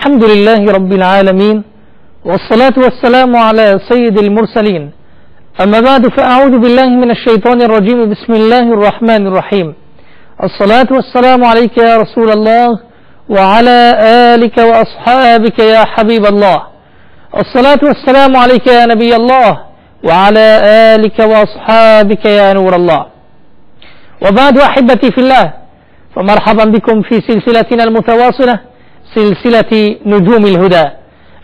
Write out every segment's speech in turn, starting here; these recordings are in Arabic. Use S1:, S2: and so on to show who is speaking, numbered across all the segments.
S1: الحمد لله رب العالمين، والصلاة والسلام على سيد المرسلين. أما بعد، فأعوذ بالله من الشيطان الرجيم. بسم الله الرحمن الرحيم. الصلاة والسلام عليك يا رسول الله، وعلى آلك وأصحابك يا حبيب الله. الصلاة والسلام عليك يا نبي الله، وعلى آلك وأصحابك يا نور الله. وبعد، أحبتي في الله، فمرحبا بكم في سلسلتنا المتواصلة، سلسلة نجوم الهدى.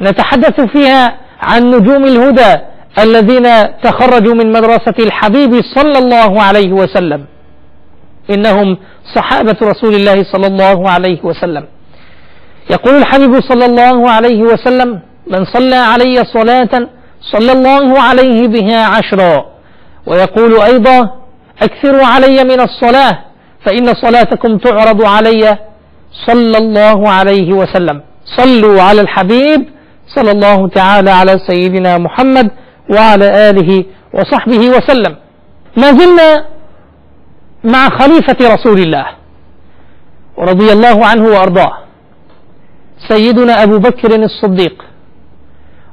S1: نتحدث فيها عن نجوم الهدى الذين تخرجوا من مدرسة الحبيب صلى الله عليه وسلم، إنهم صحابة رسول الله صلى الله عليه وسلم. يقول الحبيب صلى الله عليه وسلم: من صلى علي صلاة صلى الله عليه بها 10. ويقول أيضا: أكثروا علي من الصلاة فإن صلاتكم تعرض علي صلى الله عليه وسلم. صلوا على الحبيب صلى الله تعالى على سيدنا محمد وعلى آله وصحبه وسلم. ما زلنا مع خليفة رسول الله ورضي الله عنه وأرضاه، سيدنا أبو بكر الصديق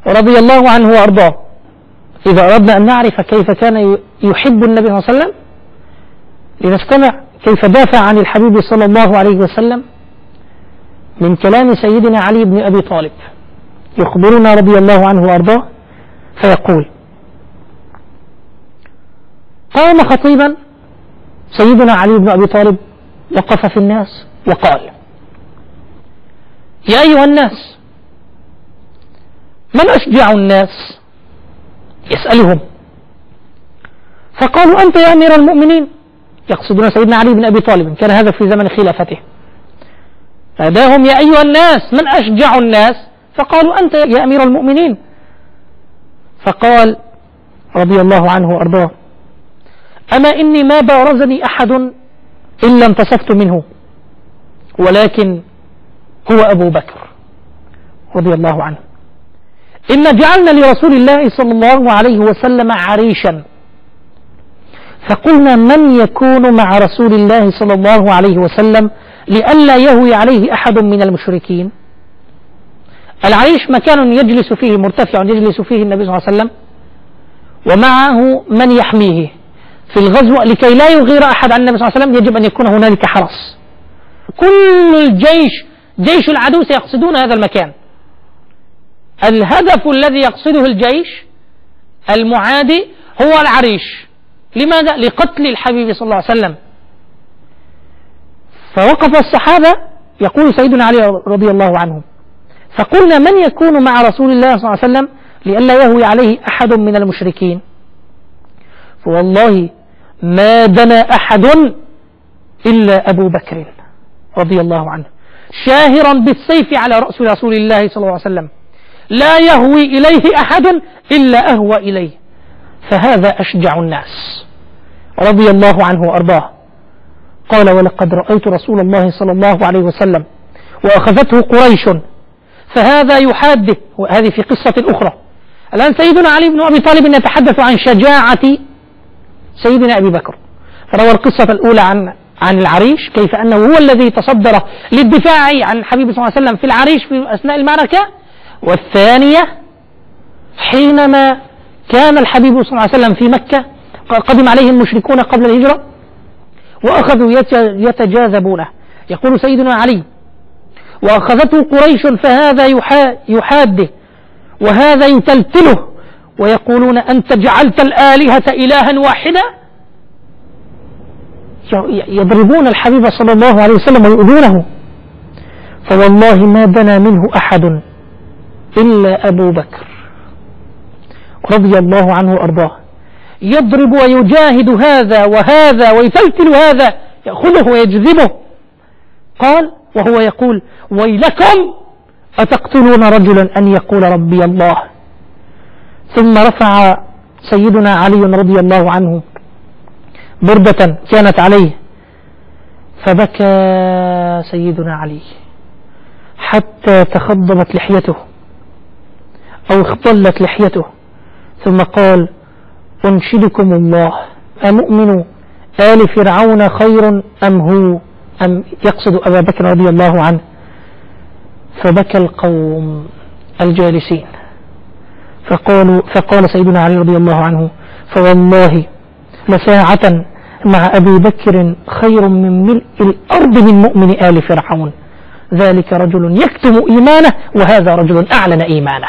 S1: ورضي الله عنه وأرضاه. إذا أردنا أن نعرف كيف كان يحب النبي صلى الله عليه وسلم، لنستمع كيف دافع عن الحبيب صلى الله عليه وسلم من كلام سيدنا علي بن أبي طالب. يخبرنا رضي الله عنه وأرضاه فيقول: قام خطيبا سيدنا علي بن أبي طالب، وقف في الناس وقال: يا أيها الناس، من أشجع الناس؟ يسألهم، فقالوا: أنت يا أمير المؤمنين. يقصدون سيدنا علي بن أبي طالب، كان هذا في زمن خلافته. فداهم: يا أيها الناس، من أشجع الناس؟ فقالوا: أنت يا أمير المؤمنين. فقال رضي الله عنه وأرضاه: أما إني ما بارزني أحد إلا انتصفت منه، ولكن هو أبو بكر رضي الله عنه. إن جعلنا لرسول الله صلى الله عليه وسلم عريشا، فقلنا: من يكون مع رسول الله صلى الله عليه وسلم لئلا يهوي عليه أحد من المشركين؟ العريش مكان يجلس فيه، مرتفع يجلس فيه النبي صلى الله عليه وسلم، ومعه من يحميه في الغزو لكي لا يغير أحد عن النبي صلى الله عليه وسلم. يجب أن يكون هنالك حرس. كل الجيش، جيش العدو، سيقصدون هذا المكان. الهدف الذي يقصده الجيش المعادي هو العريش. لماذا؟ لقتل الحبيب صلى الله عليه وسلم. فوقف الصحابة، يقول سيدنا علي رضي الله عنه: فقلنا: من يكون مع رسول الله صلى الله عليه وسلم لئلا يهوي عليه أحد من المشركين؟ فوالله ما دنا أحد إلا أبو بكر رضي الله عنه، شاهرا بالسيف على رأس رسول الله صلى الله عليه وسلم، لا يهوي إليه أحد إلا أهوى إليه، فهذا أشجع الناس رضي الله عنه وأرضاه. قال: ولقد رأيت رسول الله صلى الله عليه وسلم وأخذته قريش فهذا يحاده. وهذه في قصة أخرى. الآن سيدنا علي بن أبي طالب يتحدث عن شجاعة سيدنا أبي بكر. فروى القصة الأولى عن العريش، كيف أنه هو الذي تصدر للدفاع عن الحبيب صلى الله عليه وسلم في العريش في أثناء المعركة. والثانية حينما كان الحبيب صلى الله عليه وسلم في مكة، قدم عليه المشركون قبل الهجرة وأخذوا يتجاذبونه. يقول سيدنا علي: وأخذته قريش فهذا يحاده وهذا يتلتله، ويقولون: أنت جعلت الآلهة إلها واحدا. يضربون الحبيب صلى الله عليه وسلم ويؤذونه. فوالله ما دنا منه أحد إلا أبو بكر رضي الله عنه وأرضاه، يضرب ويجاهد هذا وهذا ويتلتل هذا، يأخذه ويجذبه. قال وهو يقول: ويلكم أتقتلون رجلا أن يقول ربي الله. ثم رفع سيدنا علي رضي الله عنه بردة كانت عليه، فبكى سيدنا علي حتى تخضبت لحيته أو اختلت لحيته، ثم قال: أنشدكم الله، أمؤمن آل فرعون خير أم هو؟ أم يقصد أبا بكر رضي الله عنه. فبكى القوم الجالسين، فقال سيدنا علي رضي الله عنه: فوالله لساعة مع أبي بكر خير من ملء الأرض من مؤمن آل فرعون، ذلك رجل يكتم إيمانه وهذا رجل أعلن إيمانه.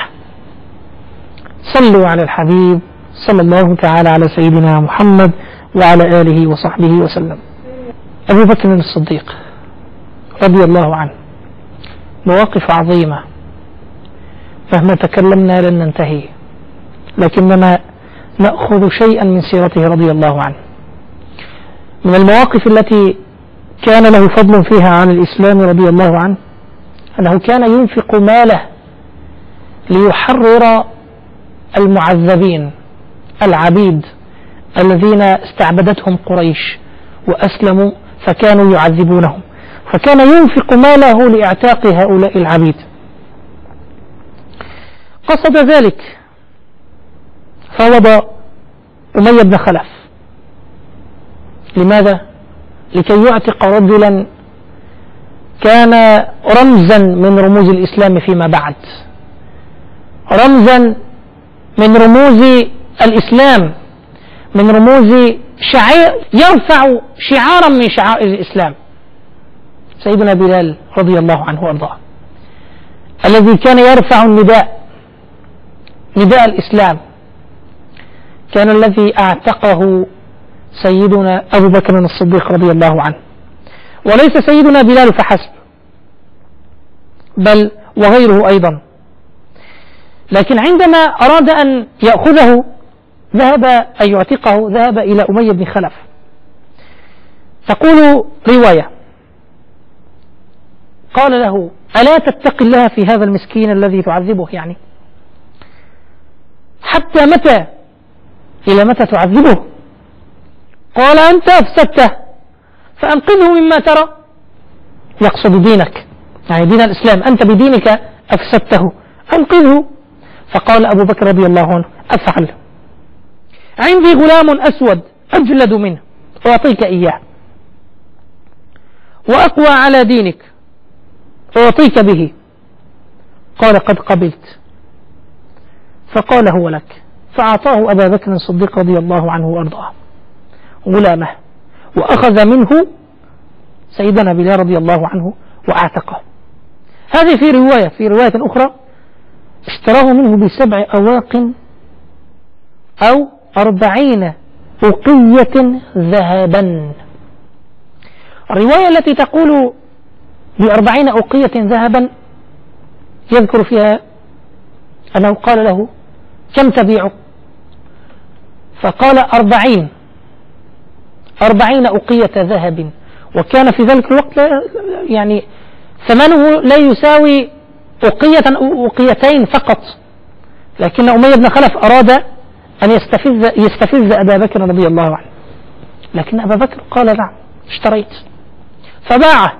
S1: صلوا على الحبيب صلى الله تعالى على سيدنا محمد وعلى آله وصحبه وسلم. أبو بكر الصديق رضي الله عنه مواقف عظيمة، مهما تكلمنا لن ننتهي، لكننا نأخذ شيئا من سيرته رضي الله عنه. من المواقف التي كان له فضل فيها عن الإسلام رضي الله عنه أنه كان ينفق ماله ليحرر المعذبين العبيد الذين استعبدتهم قريش وأسلموا فكانوا يعذبونهم، فكان ينفق ماله لإعتاق هؤلاء العبيد. قصد ذلك فوض أمية بن خلف. لماذا؟ لكي يعتق رجلا كان رمزا من رموز الإسلام فيما بعد، رمزا من رموز الإسلام، من رموز يرفع شعارا من شعائر الإسلام، سيدنا بلال رضي الله عنه وارضاه، الذي كان يرفع نداء الإسلام، كان الذي أعتقه سيدنا أبو بكر الصديق رضي الله عنه. وليس سيدنا بلال فحسب، بل وغيره أيضا، لكن عندما أراد أن يأخذه أن يعتقه ذهب إلى أمية بن خلف. تقول رواية: قال له: ألا تتقي الله في هذا المسكين الذي تعذبه؟ يعني حتى متى؟ إلى متى تعذبه؟ قال: أنت أفسدته فأنقذه مما ترى. يقصد دينك، يعني دين الإسلام، أنت بدينك أفسدته أنقذه. فقال أبو بكر رضي الله عنه: أفعل، عندي غلام أسود أجلد منه أعطيك إياه، وأقوى على دينك أعطيك به. قال: قد قبلت. فقال: هو لك. فأعطاه أبا بكر الصديق رضي الله عنه وأرضاه غلامه، وأخذ منه سيدنا بلال رضي الله عنه وأعتقه. هذه في رواية أخرى اشتراه منه ب7 أواق أو 40 أوقية ذهبا. الرواية التي تقول ب40 أوقية ذهبا يذكر فيها أنه قال له: كم تبيعه؟ فقال: 40 أوقية ذهب، وكان في ذلك الوقت يعني ثمنه لا يساوي أوقيتين فقط، لكن أمية بن خلف أراد أن يستفز أبا بكر رضي الله عنه، لكن أبا بكر قال: نعم اشتريت. فباعه،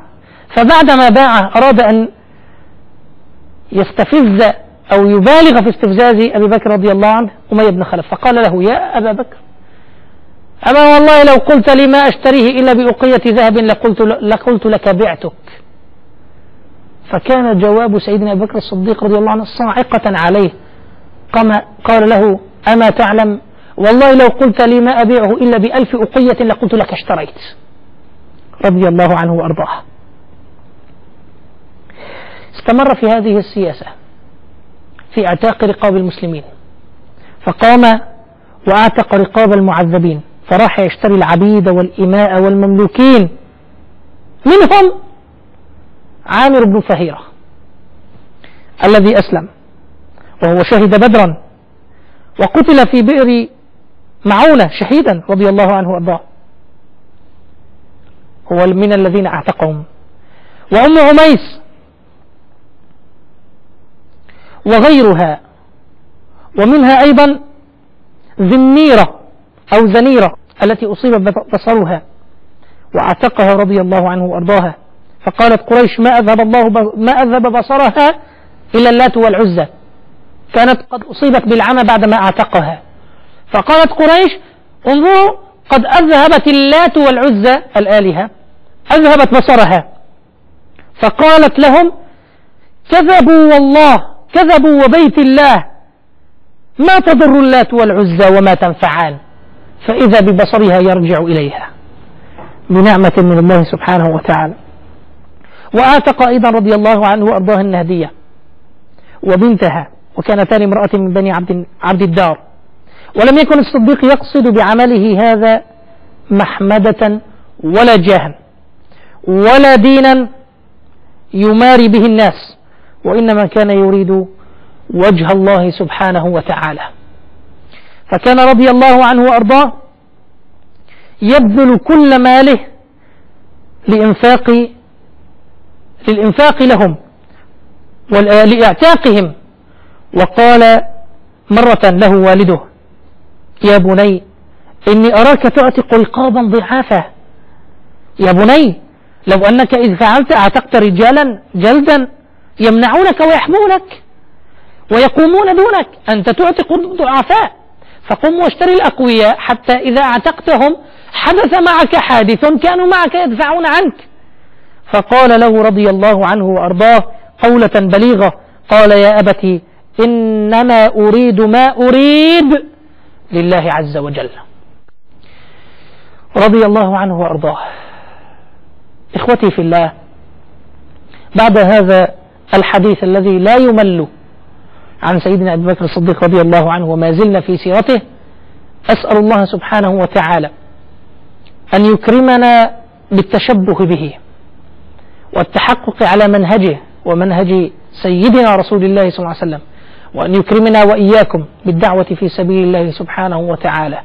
S1: فبعدما باعه أراد أن يستفز أو يبالغ في استفزاز أبي بكر رضي الله عنه أمية بن خلف، فقال له: يا أبا بكر، أما والله لو قلت لي ما أشتريه إلا بأوقية ذهب لقلت لك بعتك. فكان جواب سيدنا أبي بكر الصديق رضي الله عنه صاعقة عليه، قال له: أما تعلم والله لو قلت لي ما أبيعه إلا ب1000 أوقية لقلت لك اشتريت، رضي الله عنه وأرضاه. استمر في هذه السياسة في اعتاق رقاب المسلمين، فقام وأعتق رقاب المعذبين، فراح يشتري العبيد والإماء والمملوكين، منهم عامر بن فهيرة الذي أسلم وهو شهد بدرا وقتل في بئر معونة شهيدا رضي الله عنه وأرضاه، هو من الذين اعتقهم، وأم عميس وغيرها، ومنها أيضا زنيرة أو زنيرة التي أصيب بصرها وأعتقها رضي الله عنه وأرضاها. فقالت قريش: ما أذهب بصرها إلا اللات والعزى، كانت قد أصيبت بالعمى بعدما أعتقها. فقالت قريش: انظروا قد أذهبت اللات والعزى الآلهة، أذهبت بصرها. فقالت لهم: كذبوا والله، كذبوا وبيت الله، ما تضر اللات والعزى وما تنفعان، فإذا ببصرها يرجع إليها بنعمة من الله سبحانه وتعالى. وآتق أيضا رضي الله عنه وأرضاه النهدية وبنتها، وكانتان امرأة من بني عبد الدار. ولم يكن الصديق يقصد بعمله هذا محمدة ولا جاها ولا دينا يماري به الناس، وإنما كان يريد وجه الله سبحانه وتعالى. فكان رضي الله عنه وأرضاه يبذل كل ماله للإنفاق لهم ولإعتاقهم. وقال مرة له والده: يا بني إني أراك تعتق رقابا ضعافا. يا بني لو أنك إذ فعلت أعتقت رجالا جلدا يمنعونك ويحمونك ويقومون دونك، أنت تعتق ضعفاء، فقم واشتري الأقوياء حتى إذا اعتقتهم حدث معك حادث كانوا معك يدفعون عنك. فقال له رضي الله عنه وأرضاه قولة بليغة، قال: يا أبتي إنما أريد ما أريد لله عز وجل. رضي الله عنه وأرضاه. إخوتي في الله، بعد هذا الحديث الذي لا يمل عن سيدنا أبي بكر الصديق رضي الله عنه وما زلنا في سيرته، أسأل الله سبحانه وتعالى أن يكرمنا بالتشبه به والتحقق على منهجه ومنهج سيدنا رسول الله صلى الله عليه وسلم، وأن يكرمنا وإياكم بالدعوة في سبيل الله سبحانه وتعالى،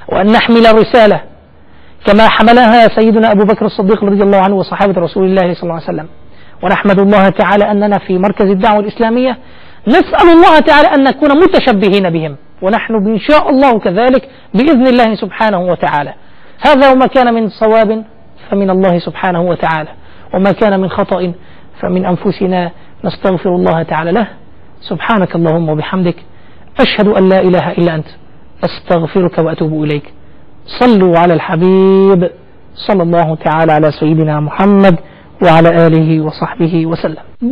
S1: وأن نحمل الرسالة كما حملها سيدنا أبو بكر الصديق رضي الله عنه وصحابة رسول الله صلى الله عليه وسلم. ونحمد الله تعالى أننا في مركز الدعوة الإسلامية نسأل الله تعالى أن نكون متشبهين بهم، ونحن إن شاء الله كذلك بإذن الله سبحانه وتعالى. هذا وما كان من صواب فمن الله سبحانه وتعالى، وما كان من خطأ فمن أنفسنا، نستغفر الله تعالى له. سبحانك اللهم وبحمدك، أشهد أن لا إله إلا أنت، أستغفرك وأتوب إليك. صلوا على الحبيب صلى الله تعالى على سيدنا محمد وعلى آله وصحبه وسلم.